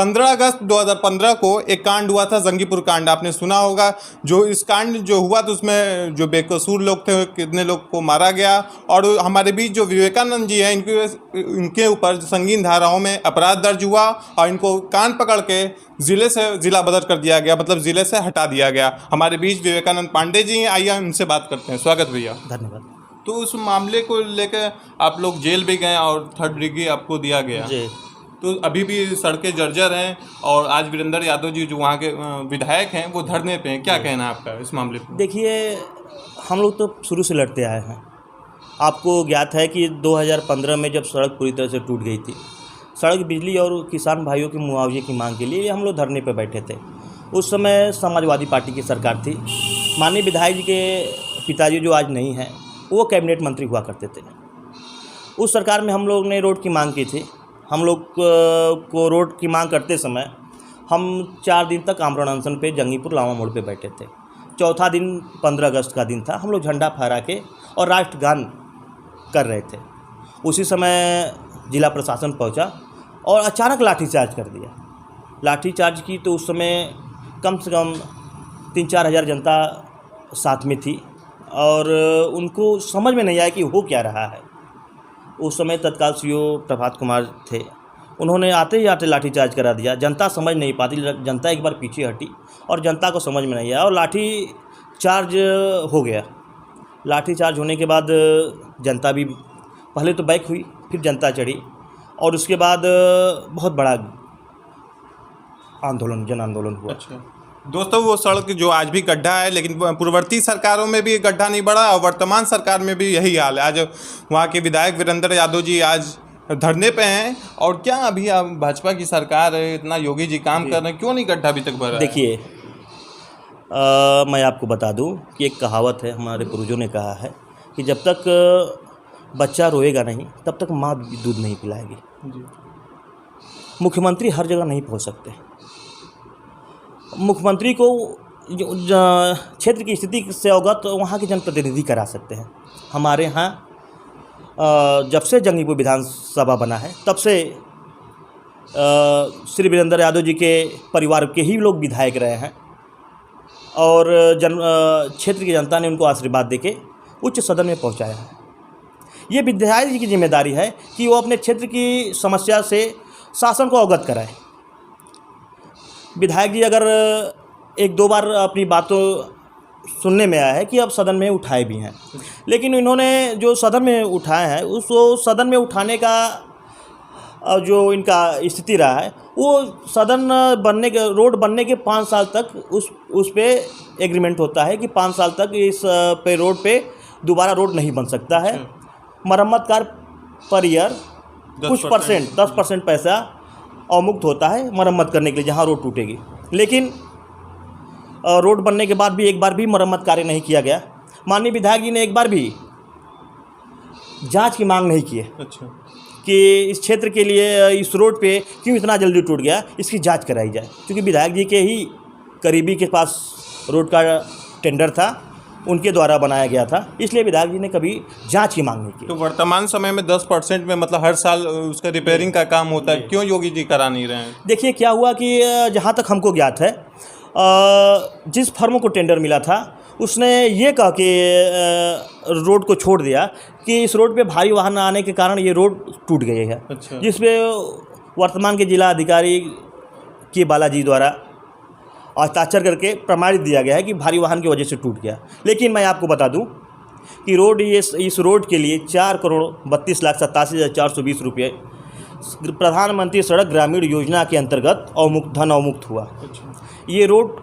15 अगस्त 2015 को एक कांड हुआ था, जंगीपुर कांड, आपने सुना होगा। जो इस कांड जो हुआ तो उसमें जो बेकसूर लोग थे, कितने लोग को मारा गया। और हमारे बीच जो विवेकानंद जी हैं, इनके ऊपर संगीन धाराओं में अपराध दर्ज हुआ और इनको कान पकड़ के ज़िले से ज़िला बदल कर दिया गया, मतलब ज़िले से हटा दिया गया। हमारे बीच विवेकानंद पांडे जी हैं, आइए उनसे बात करते हैं। स्वागत भैया। धन्यवाद। तो उस मामले को लेकर आप लोग जेल भी गए और 3rd डिग्री आपको दिया गया जी। तो अभी भी सड़कें जर्जर हैं और आज वीरेंद्र यादव जी जो वहाँ के विधायक हैं वो धरने पे हैं। क्या कहना है आपका इस मामले पर? देखिए, हम लोग तो शुरू से लड़ते आए हैं। आपको ज्ञात है कि 2015 में जब सड़क पूरी तरह से टूट गई थी, सड़क, बिजली और किसान भाइयों के मुआवजे की मांग के लिए हम लोग धरने पर बैठे थे। उस समय समाजवादी पार्टी की सरकार थी। माननीय विधायक जी के पिताजी जो आज नहीं हैं, वो कैबिनेट मंत्री हुआ करते थे। उस सरकार में हम लोग ने रोड की मांग की थी। हम लोग को रोड की मांग करते समय हम 4 दिन तक आमरण अनशन पे जंगीपुर लावा मोड़ पे बैठे थे। चौथा दिन 15 अगस्त का दिन था। हम लोग झंडा फहरा के और राष्ट्रगान कर रहे थे। उसी समय जिला प्रशासन पहुंचा और अचानक लाठीचार्ज कर दिया। लाठीचार्ज की तो उस समय कम से कम 3-4 हज़ार जनता साथ में थी और उनको समझ में नहीं आया कि हो क्या रहा है। उस समय तत्काल सीओ प्रभात कुमार थे। उन्होंने आते ही आते लाठीचार्ज करा दिया। जनता समझ नहीं पाती, जनता एक बार पीछे हटी और जनता को समझ में नहीं आया और लाठी चार्ज हो गया। लाठी चार्ज होने के बाद जनता भी पहले तो बैक हुई, फिर जनता चढ़ी और उसके बाद बहुत बड़ा आंदोलन, जन आंदोलन हुआ। अच्छा दोस्तों, वो सड़क जो आज भी गड्ढा है, लेकिन पूर्ववर्ती सरकारों में भी गड्ढा नहीं बढ़ा और वर्तमान सरकार में भी यही हाल है। आज वहाँ के विधायक वीरेंद्र यादव जी आज धरने पे हैं। और क्या अभी आप भाजपा की सरकार है, इतना योगी जी काम कर रहे हैं, क्यों नहीं गड्ढा अभी तक भरा? देखिए, मैं आपको बता दूं कि एक कहावत है, हमारे पूर्वजों ने कहा है कि जब तक बच्चा रोएगा नहीं तब तक माँ दूध नहीं पिलाएगी। जी। मुख्यमंत्री हर जगह नहीं पहुंच सकते। मुख्यमंत्री को क्षेत्र की स्थिति से अवगत वहाँ के जनप्रतिनिधि करा सकते हैं। हमारे यहाँ जब से जंगीपुर विधानसभा बना है तब से श्री वीरेंद्र यादव जी के परिवार के ही लोग विधायक रहे हैं और क्षेत्र की जनता ने उनको आशीर्वाद देके उच्च सदन में पहुंचाया है। ये विधायक जी की जिम्मेदारी है कि वो अपने क्षेत्र की समस्या से शासन को अवगत कराए। विधायक जी अगर 1-2 बार अपनी बातों सुनने में आया है कि अब सदन में उठाए भी हैं, लेकिन इन्होंने जो सदन में उठाए हैं उसको सदन में उठाने का जो इनका स्थिति रहा है, वो सदन बनने के, रोड बनने के 5 साल तक उस पे एग्रीमेंट होता है कि 5 साल तक इस पे रोड पे दोबारा रोड नहीं बन सकता है। मरम्मत कार्य पर ईयर कुछ परसेंट 10% पैसा अवमुक्त होता है मरम्मत करने के लिए जहाँ रोड टूटेगी। लेकिन रोड बनने के बाद भी एक बार भी मरम्मत कार्य नहीं किया गया। माननीय विधायक जी ने एक बार भी जांच की मांग नहीं की है। अच्छा। कि इस क्षेत्र के लिए इस रोड पे क्यों इतना जल्दी टूट गया, इसकी जांच कराई जाए। क्योंकि विधायक जी के ही करीबी के पास रोड का टेंडर था, उनके द्वारा बनाया गया था, इसलिए विधायक जी ने कभी जांच की मांग नहीं की। तो वर्तमान समय में 10% में, मतलब हर साल उसका रिपेयरिंग का काम होता है, क्यों योगी जी करा नहीं रहे हैं? देखिए, क्या हुआ कि जहाँ तक हमको ज्ञात है, जिस फर्म को टेंडर मिला था उसने ये कहा कि रोड को छोड़ दिया कि इस रोड पे भारी वाहन आने के कारण ये रोड टूट गई है। अच्छा। जिसपे वर्तमान के जिला अधिकारी के बालाजी द्वारा हस्ताक्षर करके प्रमाणित दिया गया है कि भारी वाहन की वजह से टूट गया। लेकिन मैं आपको बता दूं कि इस रोड के लिए 4,32,87,420 रुपये प्रधानमंत्री सड़क ग्रामीण योजना के अंतर्गत धन अवमुक्त हुआ। ये रोड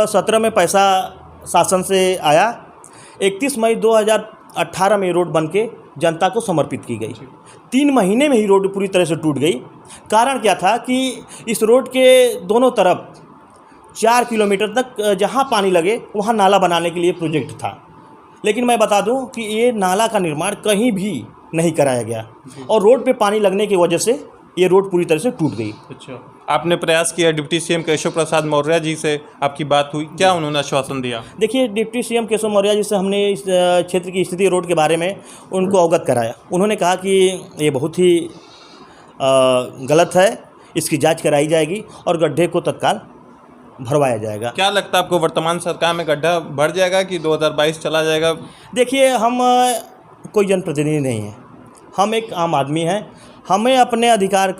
17 में पैसा शासन से आया। 31 मई 2018 में रोड बनके जनता को समर्पित की गई। 3 महीने में ही रोड पूरी तरह से टूट गई। कारण क्या था कि इस रोड के दोनों तरफ 4 किलोमीटर तक जहां पानी लगे वहां नाला बनाने के लिए प्रोजेक्ट था। लेकिन मैं बता दूं कि ये नाला का निर्माण कहीं भी नहीं कराया गया और रोड पे पानी लगने की वजह से ये रोड पूरी तरह से टूट गई। अच्छा, आपने प्रयास किया, डिप्टी सीएम केशव प्रसाद मौर्य जी से आपकी बात हुई, क्या उन्होंने आश्वासन दिया? देखिए, डिप्टी सीएम केशव मौर्य जी से हमने इस क्षेत्र की स्थिति रोड के बारे में उनको अवगत कराया। उन्होंने कहा कि ये बहुत ही गलत है, इसकी जांच कराई जाएगी और गड्ढे को तत्काल भरवाया जाएगा। क्या लगता है आपको, वर्तमान सरकार में गड्ढा बढ़ जाएगा कि 2022 चला जाएगा? देखिए, हम कोई जनप्रतिनिधि नहीं है, हम एक आम आदमी हैं। हमें अपने अधिकार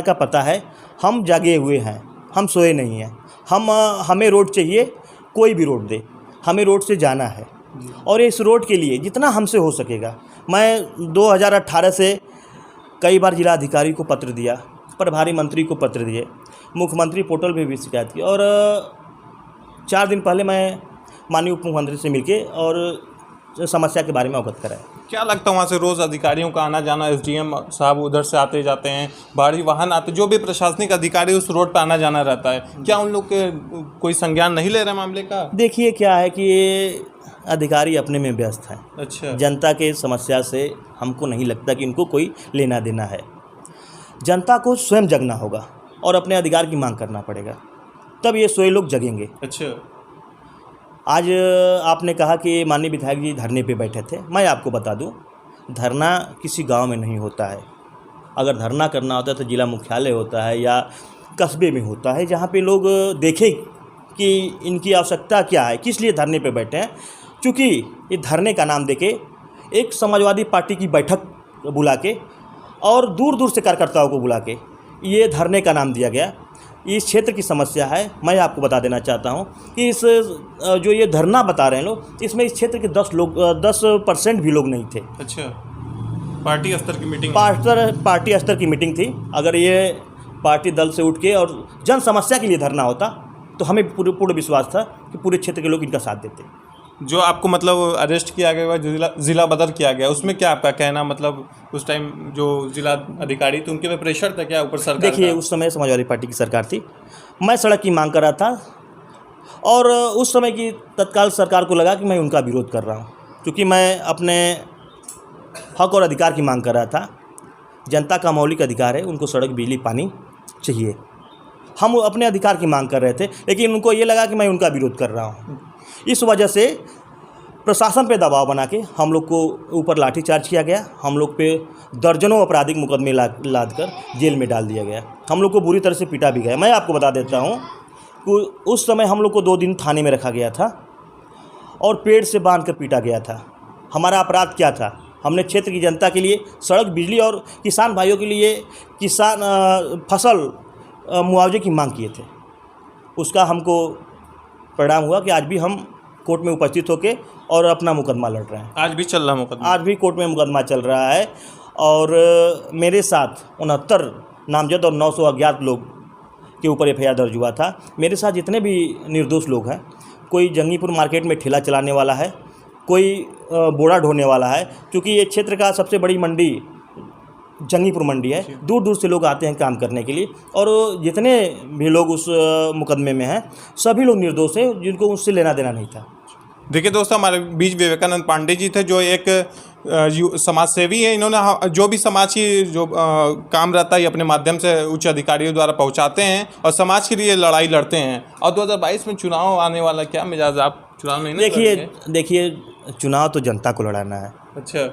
का पता है। हम जागे हुए हैं, हम सोए नहीं हैं। हमें रोड चाहिए, कोई भी रोड दे, हमें रोड से जाना है। और इस रोड के लिए जितना हमसे हो सकेगा, मैं 2018 से कई बार जिला अधिकारी को पत्र दिया, प्रभारी मंत्री को पत्र दिए, मुख्यमंत्री पोर्टल पे भी शिकायत की, और 4 दिन पहले मैं माननीय उप मुख्यमंत्री से मिलके और समस्या के बारे में अवगत कराया। क्या लगता है वहाँ से रोज़ अधिकारियों का आना जाना, एसडीएम साहब उधर से आते जाते हैं, भारी वाहन आते, जो भी प्रशासनिक अधिकारी उस रोड पर आना जाना रहता है, क्या उन लोग के कोई संज्ञान नहीं ले रहे मामले का? देखिए, क्या है कि ये अधिकारी अपने में व्यस्त हैं। अच्छा। जनता के समस्या से हमको नहीं लगता कि इनको कोई लेना देना है। जनता को स्वयं जगना होगा और अपने अधिकार की मांग करना पड़ेगा, तब ये सोए लोग जगेंगे। अच्छा। आज आपने कहा कि माननीय विधायक जी धरने पे बैठे थे। मैं आपको बता दूं, धरना किसी गांव में नहीं होता है। अगर धरना करना होता है तो जिला मुख्यालय होता है या कस्बे में होता है, जहां पे लोग देखें कि इनकी आवश्यकता क्या है, किस लिए धरने पे बैठे हैं। चूँकि ये धरने का नाम देके एक समाजवादी पार्टी की बैठक बुला के और दूर दूर से कार्यकर्ताओं को बुला के ये धरने का नाम दिया गया। इस क्षेत्र की समस्या है। मैं आपको बता देना चाहता हूं कि इस जो ये धरना बता रहे हैं लोग, इसमें इस क्षेत्र के 10% भी लोग नहीं थे। अच्छा। पार्टी स्तर की मीटिंग? पार्टी स्तर की मीटिंग थी। अगर ये पार्टी दल से उठ के और जन समस्या के लिए धरना होता तो हमें पूर्ण विश्वास था कि पूरे क्षेत्र के लोग इनका साथ देते। जो आपको मतलब अरेस्ट किया गया, जिला बदर किया गया, उसमें क्या आपका कहना, मतलब उस टाइम जो जिला अधिकारी थे उनके पे प्रेशर था क्या ऊपर सरकार? देखिए, उस समय समाजवादी पार्टी की सरकार थी। मैं सड़क की मांग कर रहा था और उस समय की तत्काल सरकार को लगा कि मैं उनका विरोध कर रहा हूँ, क्योंकि मैं अपने हक और अधिकार की मांग कर रहा था। जनता का मौलिक अधिकार है, उनको सड़क, बिजली, पानी चाहिए। हम अपने अधिकार की मांग कर रहे थे, लेकिन उनको ये लगा कि मैं उनका विरोध कर रहा हूँ। इस वजह से प्रशासन पे दबाव बना के हम लोग को ऊपर लाठीचार्ज किया गया। हम लोग पे दर्जनों आपराधिक मुकदमे लाद कर जेल में डाल दिया गया। हम लोग को बुरी तरह से पीटा भी गया। मैं आपको बता देता हूँ कि उस समय हम लोग को 2 दिन थाने में रखा गया था और पेड़ से बांध कर पीटा गया था। हमारा अपराध क्या था? हमने क्षेत्र की जनता के लिए सड़क, बिजली और किसान भाइयों के लिए फसल मुआवजे की मांग किए थे। उसका हमको परिणाम हुआ कि आज भी हम कोर्ट में उपस्थित होकर और अपना मुकदमा लड़ रहे हैं। आज भी चल रहा मुकदमा? आज भी कोर्ट में मुकदमा चल रहा है। और मेरे साथ 69 नामजद और 900 अज्ञात लोग के ऊपर एफआईआर दर्ज हुआ था। मेरे साथ जितने भी निर्दोष लोग हैं, कोई जंगीपुर मार्केट में ठेला चलाने वाला है, कोई बोरा ढोने वाला है, क्योंकि ये क्षेत्र का सबसे बड़ी मंडी जंगीपुर मंडी है। दूर दूर से लोग आते हैं काम करने के लिए, और जितने भी लोग उस मुकदमे में हैं सभी लोग निर्दोष हैं, जिनको उससे लेना देना नहीं था। देखिए दोस्तों, हमारे बीच विवेकानंद पांडे जी थे, जो एक समाज सेवी हैं। इन्होंने जो भी समाज की जो काम रहता है अपने माध्यम से उच्च अधिकारियों द्वारा पहुंचाते हैं और समाज के लिए लड़ाई लड़ते हैं। और 2022 में चुनाव आने वाला, क्या मिजाज, आप चुनाव नहीं देखिए, चुनाव तो जनता को लड़ाना है। अच्छा।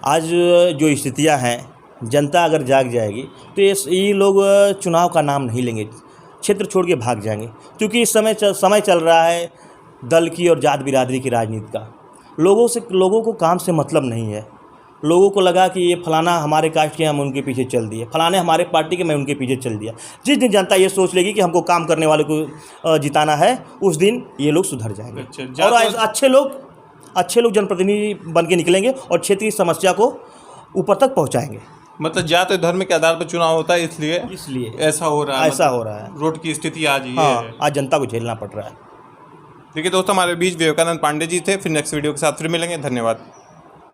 आज जो स्थितियाँ हैं, जनता अगर जाग जाएगी तो ये लोग चुनाव का नाम नहीं लेंगे, क्षेत्र छोड़ के भाग जाएंगे। क्योंकि इस समय चल रहा है दल की और जात बिरादरी की राजनीति का। लोगों को काम से मतलब नहीं है। लोगों को लगा कि ये फलाना हमारे कास्ट के, हम उनके पीछे चल दिए, फलाने हमारे पार्टी के, मैं उनके पीछे चल दिया। जिस दिन जनता ये सोच लेगी कि हमको काम करने वाले को जिताना है, उस दिन ये लोग सुधर जाएंगे। अच्छा, और अच्छे लोग जनप्रतिनिधि बन के निकलेंगे और क्षेत्र की समस्या को ऊपर तक पहुँचाएंगे। मतलब जात और धर्म के आधार पर चुनाव होता है, इसलिए ऐसा हो रहा है। रोड की स्थिति आज ये है। आज जनता को झेलना पड़ रहा है। देखिए दोस्तों, हमारे बीच विवेकानंद पांडे जी थे। फिर नेक्स्ट वीडियो के साथ फिर मिलेंगे। धन्यवाद।